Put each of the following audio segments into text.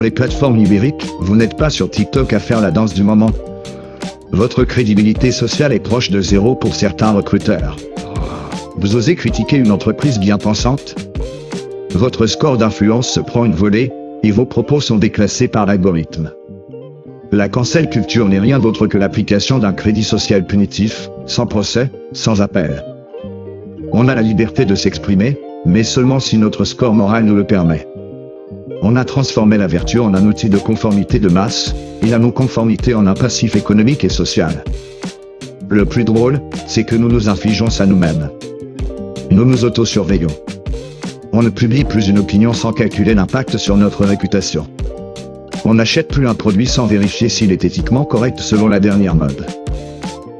les plateformes numériques, vous n'êtes pas sur TikTok à faire la danse du moment. Votre crédibilité sociale est proche de zéro pour certains recruteurs. Vous osez critiquer une entreprise bien pensante? Votre score d'influence se prend une volée, et vos propos sont déclassés par l'algorithme. La cancel culture n'est rien d'autre que l'application d'un crédit social punitif, sans procès, sans appel. On a la liberté de s'exprimer, mais seulement si notre score moral nous le permet. On a transformé la vertu en un outil de conformité de masse, et la non-conformité en un passif économique et social. Le plus drôle, c'est que nous nous infligeons ça nous-mêmes. Nous nous auto-surveillons. On ne publie plus une opinion sans calculer l'impact sur notre réputation. On n'achète plus un produit sans vérifier s'il est éthiquement correct selon la dernière mode.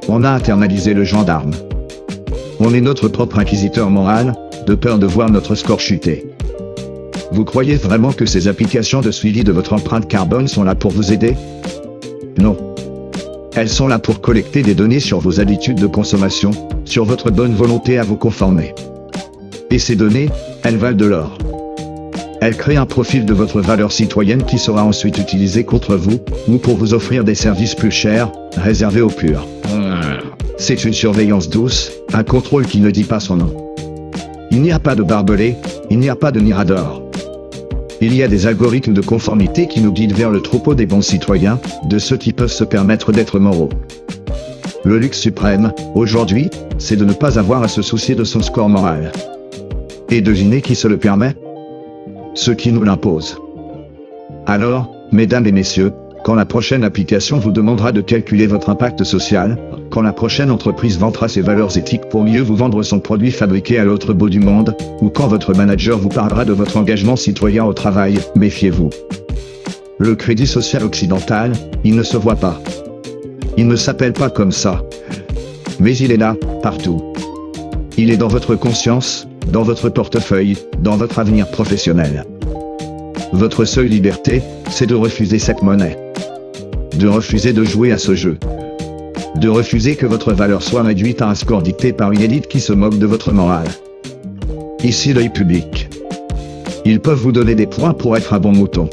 On a internalisé le gendarme. On est notre propre inquisiteur moral, de peur de voir notre score chuter. Vous croyez vraiment que ces applications de suivi de votre empreinte carbone sont là pour vous aider? Non. Elles sont là pour collecter des données sur vos habitudes de consommation, sur votre bonne volonté à vous conformer. Et ces données, elles valent de l'or. Elles créent un profil de votre valeur citoyenne qui sera ensuite utilisé contre vous, ou pour vous offrir des services plus chers, réservés aux purs. C'est une surveillance douce, un contrôle qui ne dit pas son nom. Il n'y a pas de barbelé, il n'y a pas de mirador. Il y a des algorithmes de conformité qui nous guident vers le troupeau des bons citoyens, de ceux qui peuvent se permettre d'être moraux. Le luxe suprême, aujourd'hui, c'est de ne pas avoir à se soucier de son score moral. Et devinez qui se le permet? Ceux qui nous l'imposent. Alors, mesdames et messieurs, quand la prochaine application vous demandera de calculer votre impact social, quand la prochaine entreprise vantera ses valeurs éthiques pour mieux vous vendre son produit fabriqué à l'autre bout du monde, ou quand votre manager vous parlera de votre engagement citoyen au travail, méfiez-vous. Le crédit social occidental, il ne se voit pas. Il ne s'appelle pas comme ça. Mais il est là, partout. Il est dans votre conscience, dans votre portefeuille, dans votre avenir professionnel. Votre seule liberté, c'est de refuser cette monnaie. De refuser de jouer à ce jeu. De refuser que votre valeur soit réduite à un score dicté par une élite qui se moque de votre morale. Ici l'œil public. Ils peuvent vous donner des points pour être un bon mouton.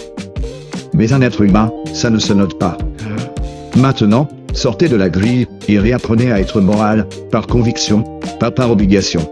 Mais un être humain, ça ne se note pas. Maintenant, sortez de la grille, et réapprenez à être moral, par conviction, pas par obligation.